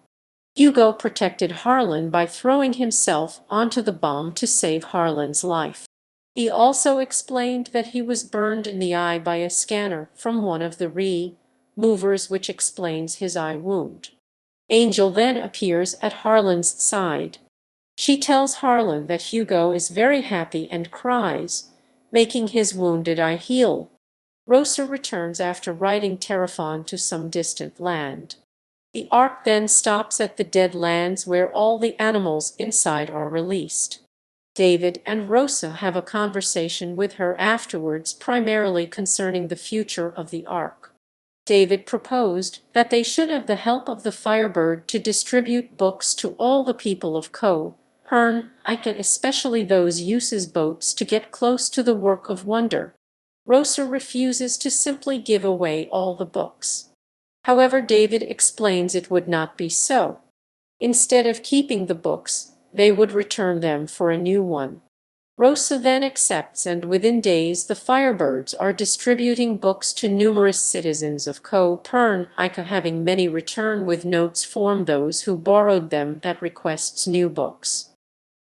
Hugo protected Harlan by throwing himself onto the bomb to save Harlan's life. He also explained that he was burned in the eye by a scanner from one of the Removers, which explains his eye wound. Angel then appears at Harlan's side. She tells Harlan that Hugo is very happy and cries, making his wounded eye heal. Rosa returns after riding Terraphon to some distant land. The Ark then stops at the Dead Lands, where all the animals inside are released. David and Rosa have a conversation with her afterwards, primarily concerning the future of the Ark. David proposed that they should have the help of the Firebird to distribute books to all the people of Ica, especially those uses boats, to get close to the work of wonder. Rosa refuses to simply give away all the books. However, David explains it would not be so. Instead of keeping the books, they would return them for a new one. Rosa then accepts, and within days the Firebirds are distributing books to numerous citizens of Copernica, having many return with notes from those who borrowed them that requests new books.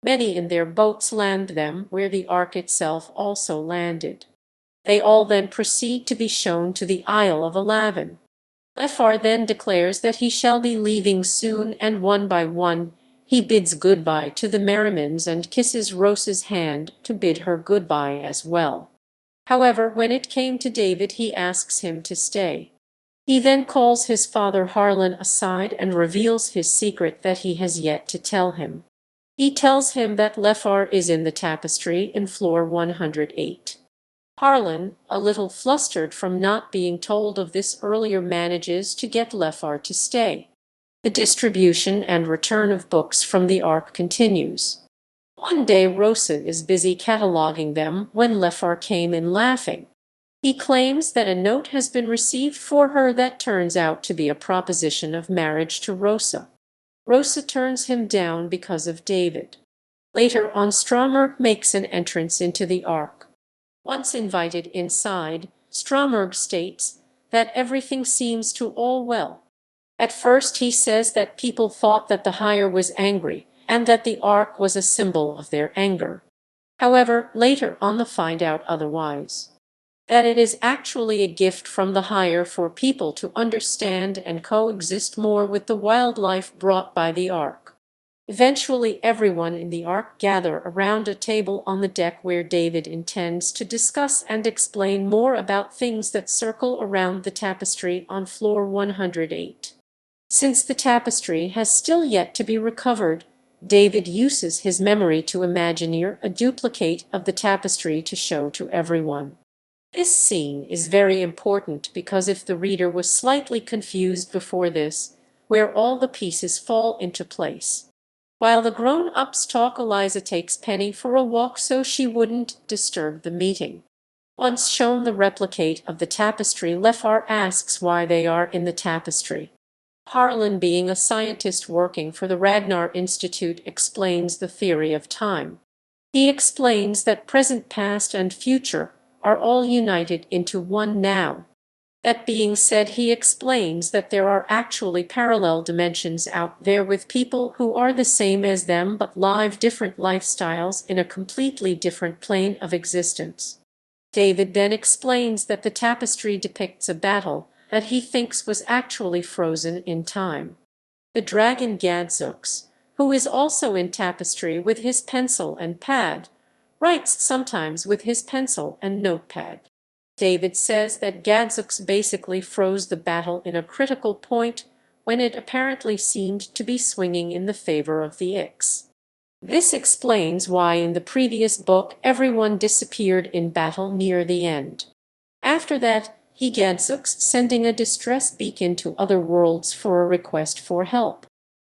Many in their boats land them where the Ark itself also landed. They all then proceed to be shown to the Isle of Alavin. Leffar then declares that he shall be leaving soon, and one by one he bids goodbye to the Merrimans and kisses Rosa's hand to bid her goodbye as well. However, when it came to David, he asks him to stay. He then calls his father Harlan aside and reveals his secret that he has yet to tell him. He tells him that Leffar is in the tapestry in floor 108. Harlan, a little flustered from not being told of this earlier, manages to get Leffar to stay. The distribution and return of books from the Ark continues. One day Rosa is busy cataloging them when Leffar came in laughing. He claims that a note has been received for her that turns out to be a proposition of marriage to Rosa. Rosa turns him down because of David. Later on, Stromberg makes an entrance into the Ark. Once invited inside, Stromberg states that everything seems to all well. At first he says that people thought that the Higher was angry, and that the Ark was a symbol of their anger. However, later on they find out otherwise. That it is actually a gift from the Higher for people to understand and coexist more with the wildlife brought by the Ark. Eventually, everyone in the Ark gather around a table on the deck where David intends to discuss and explain more about things that circle around the tapestry on floor 108. Since the tapestry has still yet to be recovered, David uses his memory to imagineer a duplicate of the tapestry to show to everyone. This scene is very important because if the reader was slightly confused before this, where all the pieces fall into place. While the grown-ups talk, Eliza takes Penny for a walk so she wouldn't disturb the meeting. Once shown the replicate of the tapestry, Leffar asks why they are in the tapestry. Harlan, being a scientist working for the Ragnar Institute, explains the theory of time. He explains that present, past, and future are all united into one now. That being said, he explains that there are actually parallel dimensions out there with people who are the same as them but live different lifestyles in a completely different plane of existence. David then explains that the tapestry depicts a battle that he thinks was actually frozen in time. The dragon Gadzooks, who is also in tapestry with his pencil and pad, writes sometimes with his pencil and notepad. David says that Gadzooks basically froze the battle in a critical point when it apparently seemed to be swinging in the favor of the Ix. This explains why in the previous book everyone disappeared in battle near the end. After that, he Gadzooks sending a distress beacon to other worlds for a request for help.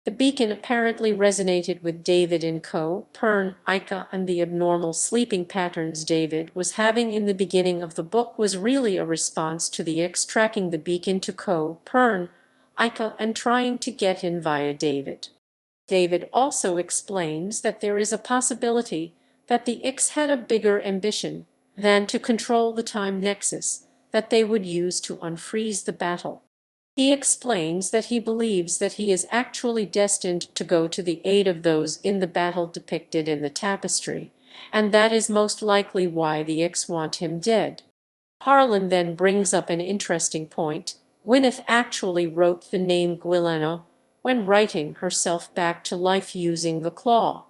The beacon apparently resonated with David in Copernica, and the abnormal sleeping patterns David was having in the beginning of the book was really a response to the Ix tracking the beacon to Copernica and trying to get in via David. David also explains that there is a possibility that the Ix had a bigger ambition than to control the time nexus that they would use to unfreeze the battle. He explains that he believes that he is actually destined to go to the aid of those in the battle depicted in the tapestry, and that is most likely why the Ix want him dead. Harlan then brings up an interesting point. Gwyneth actually wrote the name Gwileno when writing herself back to life using the claw.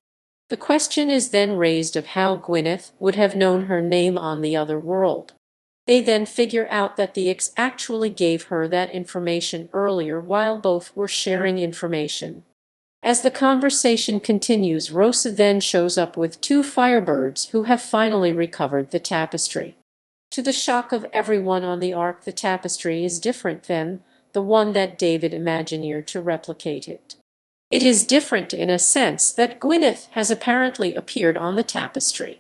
The question is then raised of how Gwyneth would have known her name on the other world. They then figure out that the Ix actually gave her that information earlier while both were sharing information. As the conversation continues, Rosa then shows up with two Firebirds who have finally recovered the tapestry. To the shock of everyone on the Ark, the tapestry is different than the one that David imagineered to replicate it. It is different in a sense that Gwyneth has apparently appeared on the tapestry.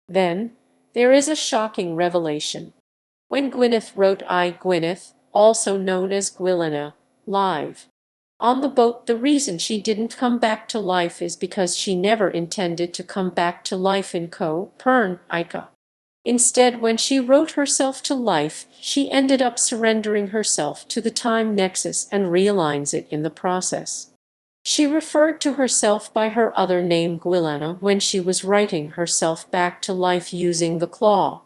Then there is a shocking revelation. When Gwyneth wrote Gwyneth, also known as Gwylena, live on the boat, the reason she didn't come back to life is because she never intended to come back to life in Pern Ica. Instead, when she wrote herself to life, she ended up surrendering herself to the time nexus and realigns it in the process. She referred to herself by her other name Gwylena when she was writing herself back to life using the claw.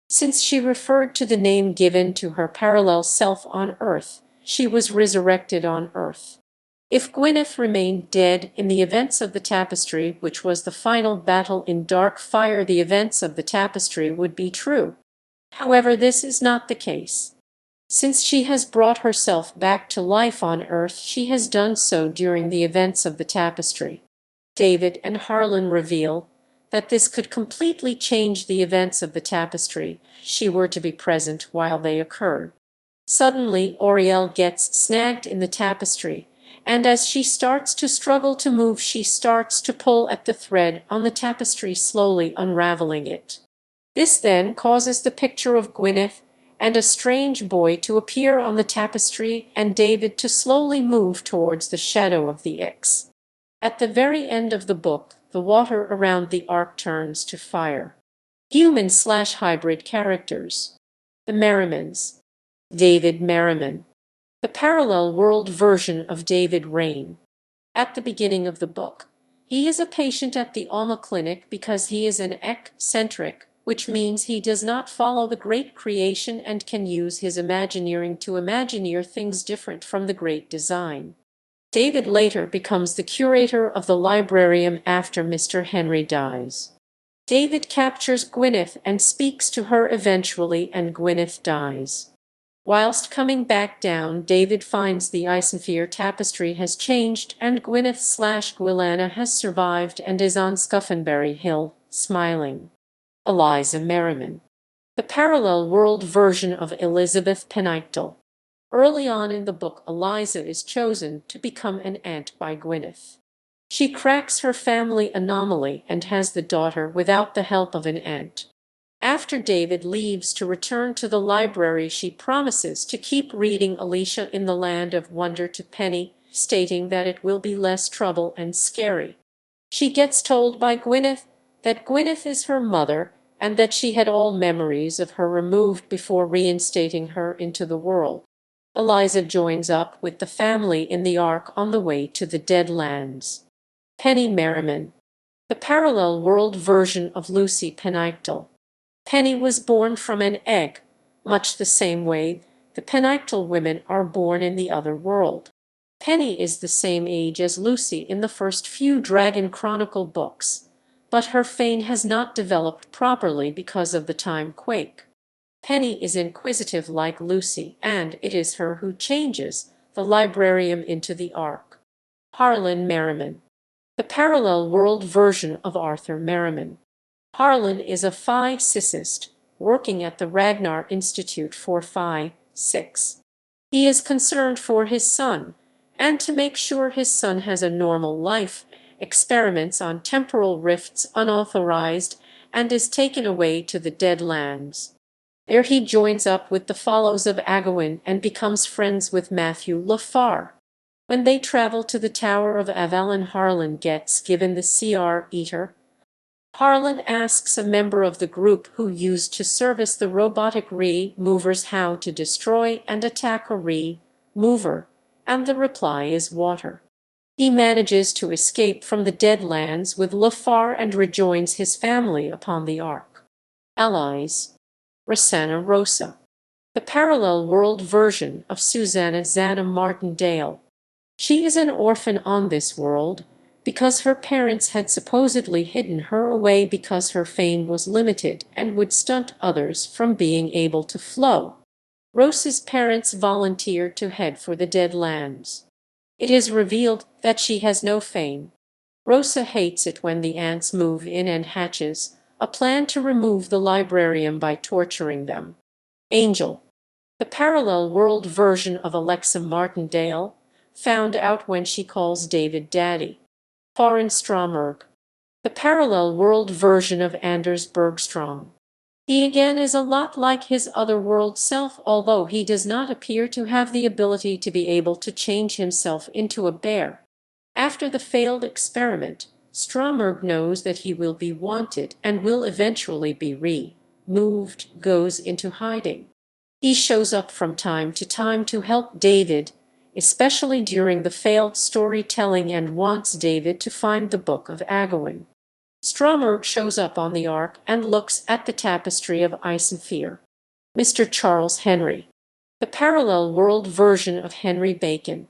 Since she referred to the name given to her parallel self on Earth, she was resurrected on Earth. If Gwyneth remained dead in the events of the tapestry, which was the final battle in Dark Fire, the events of the tapestry would be true. However, this is not the case. Since she has brought herself back to life on Earth, she has done so during the events of the tapestry. David and Harlan reveal that this could completely change the events of the tapestry, she were to be present while they occurred. Suddenly, Oriel gets snagged in the tapestry, and as she starts to struggle to move, she starts to pull at the thread on the tapestry, slowly unraveling it. This then causes the picture of Gwyneth and a strange boy to appear on the tapestry and David to slowly move towards the shadow of the X. At the very end of the book, the water around the ark turns to fire. Human/hybrid characters. The Merrimans. David Merriman. The parallel world version of David Rain. At the beginning of the book, he is a patient at the Alma Clinic because he is an eccentric, which means he does not follow the great creation and can use his Imagineering to Imagineer things different from the great design. David later becomes the curator of the Librarium after Mr. Henry dies. David captures Gwyneth and speaks to her eventually, and Gwyneth dies. Whilst coming back down, David finds the Isenfear tapestry has changed and Gwyneth/Gwylena has survived and is on Scuffonbury Hill, smiling. Eliza Merriman. The parallel world version of Elizabeth Penitel. Early on in the book, Eliza is chosen to become an aunt by Gwyneth. She cracks her family anomaly and has the daughter without the help of an aunt. After David leaves to return to the library, she promises to keep reading Alicia in the Land of Wonder to Penny, stating that it will be less trouble and scary. She gets told by Gwyneth that Gwyneth is her mother and that she had all memories of her removed before reinstating her into the world. Eliza joins up with the family in the Ark on the way to the Dead Lands. Penny Merriman. The parallel world version of Lucy Penitel. Penny was born from an egg, much the same way the Penitel women are born in the other world. Penny is the same age as Lucy in the first few Dragon Chronicle books, but her fane has not developed properly because of the time quake. Penny is inquisitive like Lucy, and it is her who changes the Librarium into the Ark. Harlan Merriman. The parallel world version of Arthur Merriman. Harlan is a physicist working at the Ragnar Institute for Physics. He is concerned for his son, and to make sure his son has a normal life, experiments on temporal rifts unauthorized and is taken away to the Dead Lands. There he joins up with the Follows of Agawin and becomes friends with Matthew Leffar. When they travel to the Tower of Avalon, Harlan gets given the CR Eater. Harlan asks a member of the group who used to service the robotic Re-movers how to destroy and attack a Re-mover, and the reply is water. He manages to escape from the Dead Lands with Leffar and rejoins his family upon the Ark. Allies. Rosanna Rosa. The parallel world version of Susanna Zanna Martindale. She is an orphan on this world, because her parents had supposedly hidden her away because her fame was limited and would stunt others from being able to flow. Rosa's parents volunteered to head for the Dead Lands. It is revealed that she has no fame. Rosa hates it when the ants move in and hatches a plan to remove the librarium by torturing them. Angel. The parallel world version of Alexa Martindale, found out when she calls David Daddy. Farin Stromberg. The parallel world version of Anders Bergstrom. He again is a lot like his otherworld self, although he does not appear to have the ability to be able to change himself into a bear. After the failed experiment, Stromberg knows that he will be wanted and will eventually be removed, goes into hiding. He shows up from time to time to help David, especially during the failed storytelling, and wants David to find the Book of Agawam. Stromberg shows up on the Ark and looks at the tapestry of ice and fear. Mr. Charles Henry. The parallel world version of Henry Bacon.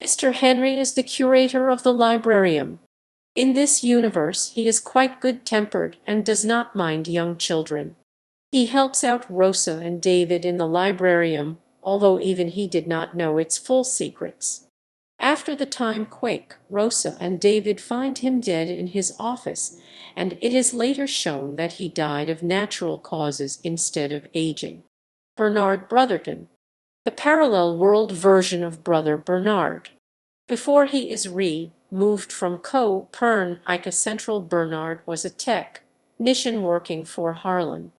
Mr. Henry is the curator of the Librarium. In this universe, he is quite good-tempered and does not mind young children. He helps out Rosa and David in the Librarium, although even he did not know its full secrets. After the time quake, Rosa and David find him dead in his office, and it is later shown that he died of natural causes instead of aging. Bernard Brotherton. The parallel world version of Brother Bernard. Before he is removed from Copernica Central, Bernard was a technician working for Harlan.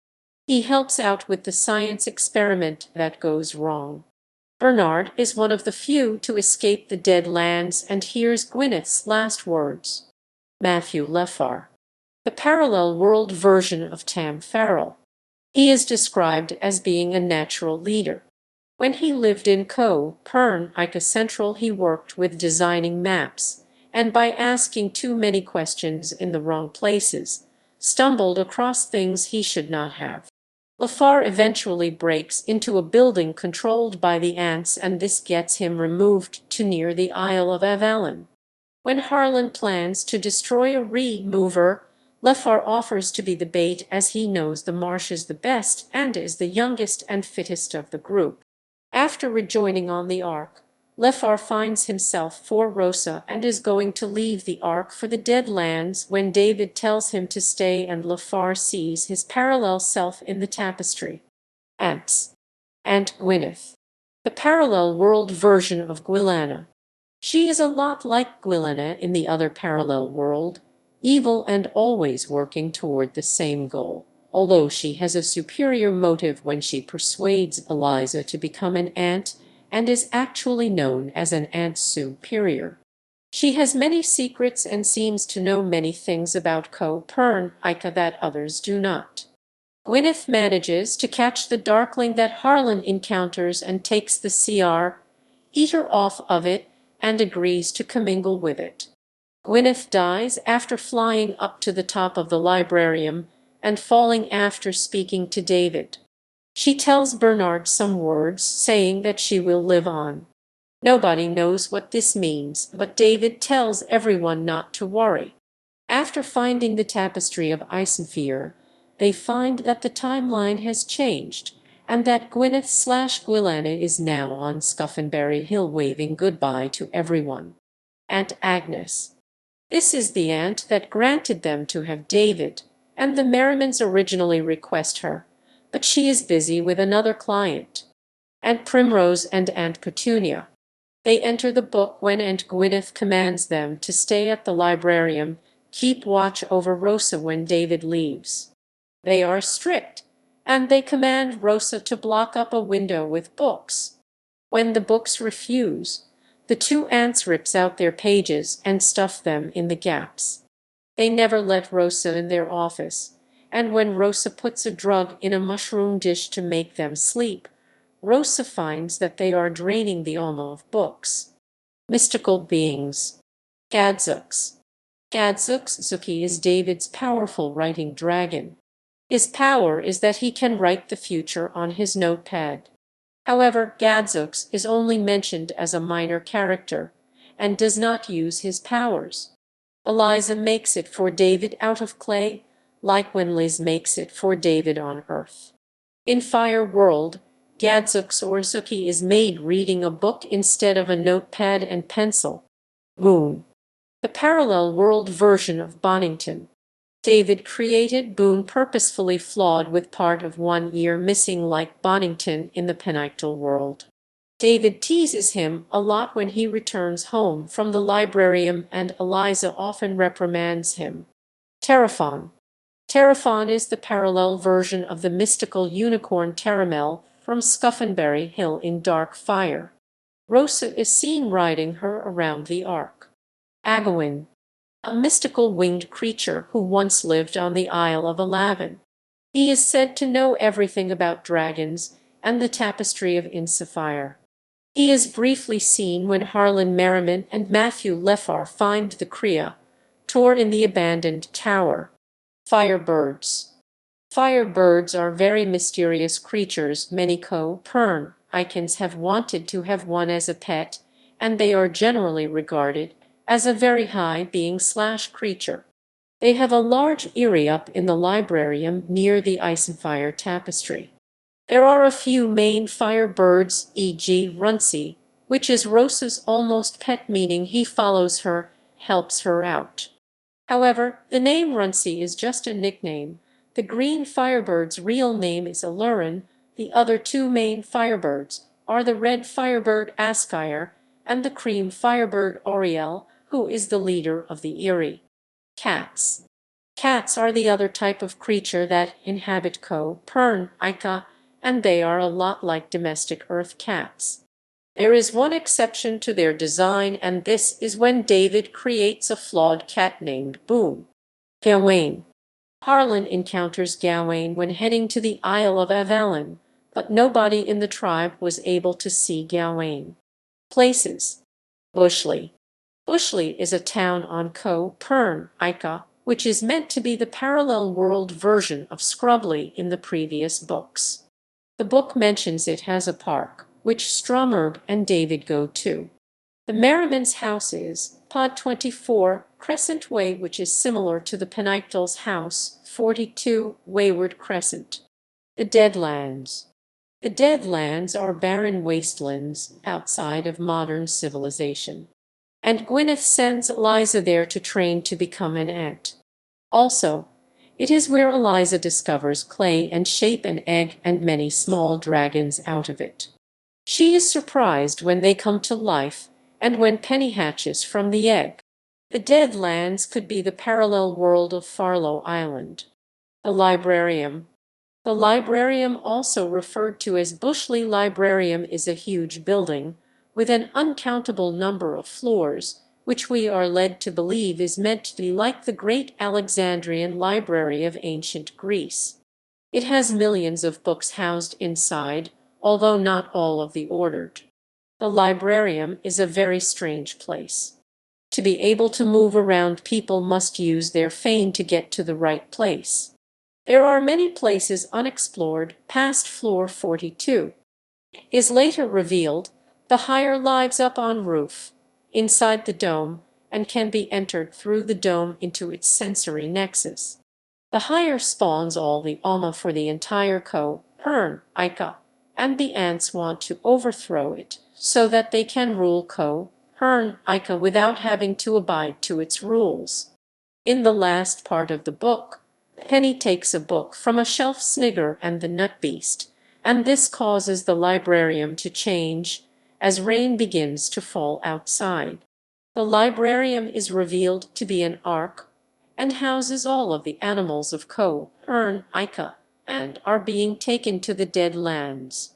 He helps out with the science experiment that goes wrong. Bernard is one of the few to escape the Dead Lands and hears Gwyneth's last words. Matthew Leffar. The parallel world version of Tam Farrell. He is described as being a natural leader. When he lived in Copernica Central, he worked with designing maps, and by asking too many questions in the wrong places, stumbled across things he should not have. Leffar eventually breaks into a building controlled by the ants, and this gets him removed to near the Isle of Avalon. When Harlan plans to destroy a remover, Leffar offers to be the bait, as he knows the marsh is the best and is the youngest and fittest of the group. After rejoining on the Ark, Leffar finds himself for Rosa and is going to leave the Ark for the Dead Lands when David tells him to stay, and Leffar sees his parallel self in the tapestry. Ants. Aunt Gwyneth. The parallel world version of Gwylana. She is a lot like Gwylana in the other parallel world, evil and always working toward the same goal, although she has a superior motive when she persuades Eliza to become an ant and is actually known as an ant superior. She has many secrets and seems to know many things about Copernica that others do not. Gwyneth manages to catch the darkling that Harlan encounters and takes the eater off of it and agrees to commingle with it. Gwyneth dies after flying up to the top of the Librarium and falling after speaking to David. She tells Bernard some words, saying that she will live on. Nobody knows what this means, but David tells everyone not to worry. After finding the tapestry of ice and fear, they find that the timeline has changed, and that Gwyneth/Gwylana is now on Scuffinbury Hill waving goodbye to everyone. Aunt Agnes. This is the aunt that granted them to have David, and the Merrimans originally request her, but she is busy with another client. Aunt Primrose and Aunt Petunia. They enter the book when Aunt Gwyneth commands them to stay at the Librarium, keep watch over Rosa when David leaves. They are strict, and they command Rosa to block up a window with books. When the books refuse, the two aunts rips out their pages and stuff them in the gaps. They never let Rosa in their office, and when Rosa puts a drug in a mushroom dish to make them sleep, Rosa finds that they are draining the alma of books. Mystical beings. Gadzooks. Gadzooks is David's powerful writing dragon. His power is that he can write the future on his notepad. However, Gadzooks is only mentioned as a minor character and does not use his powers. Eliza makes it for David out of clay, like when Liz makes it for David on Earth. In Fire World, Gadzooks or Zookie is made reading a book instead of a notepad and pencil. Boone. The parallel world version of Bonington. David created Boone purposefully flawed with part of one ear missing like Bonington in the penultimate world. David teases him a lot when he returns home from the Librarium, and Eliza often reprimands him. Terraphon. Terrafon is the parallel version of the mystical unicorn Terramel from Scuffinbury Hill in Dark Fire. Rosa is seen riding her around the Ark. Agawin, a mystical winged creature who once lived on the Isle of Alavin. He is said to know everything about dragons and the tapestry of Insafire. He is briefly seen when Harlan Merriman and Matthew Leffar find the Kriya, torn in the abandoned tower. Firebirds. Firebirds are very mysterious creatures many co-Pern icons have wanted to have one as a pet, and they are generally regarded as a very high being/creature. They have a large eyrie up in the Librarium near the Ice and Fire tapestry. There are a few main firebirds, e.g. Runcie, which is Rosa's almost pet, meaning he follows her, helps her out. However, the name Runcie is just a nickname. The green firebird's real name is Alurin. The other two main firebirds are the red firebird Askire and the cream firebird Oriel, who is the leader of the eyrie. Cats. Cats are the other type of creature that inhabit Pern Ica, and they are a lot like domestic earth cats. There is one exception to their design, and this is when David creates a flawed cat named Boom. Gawain. Harlan encounters Gawain when heading to the Isle of Avalon, but nobody in the tribe was able to see Gawain. Places. Bushley. Bushley is a town on Pern Ica, which is meant to be the parallel world version of Scrubbly in the previous books. The book mentions it has a park, which Stromberg and David go to. The Merriman's house is Pod 24, Crescent Way, which is similar to the Penitals' house, 42, Wayward Crescent. The Deadlands. The Deadlands are barren wastelands outside of modern civilization, and Gwyneth sends Eliza there to train to become an ant. Also, it is where Eliza discovers clay and shape an egg and many small dragons out of it. She is surprised when they come to life and when Penny hatches from the egg. The Deadlands could be the parallel world of Farlow Island. The Librarium. The Librarium, also referred to as Bushley Librarium, is a huge building with an uncountable number of floors, which we are led to believe is meant to be like the great Alexandrian Library of ancient Greece. It has millions of books housed inside, although not all of the ordered. The Librarium is a very strange place. To be able to move around, people must use their fane to get to the right place. There are many places unexplored past floor 42. Is later revealed the higher lives up on roof, inside the dome, and can be entered through the dome into its sensory nexus. The higher spawns all the Alma for the entire Pern Ica, and the ants want to overthrow it so that they can rule Pern Ica without having to abide to its rules. In the last part of the book, Penny takes a book from a shelf, Snigger and the Nut Beast, and this causes the Librarium to change as rain begins to fall outside. The Librarium is revealed to be an ark and houses all of the animals of Pern Ica and are being taken to the Deadlands.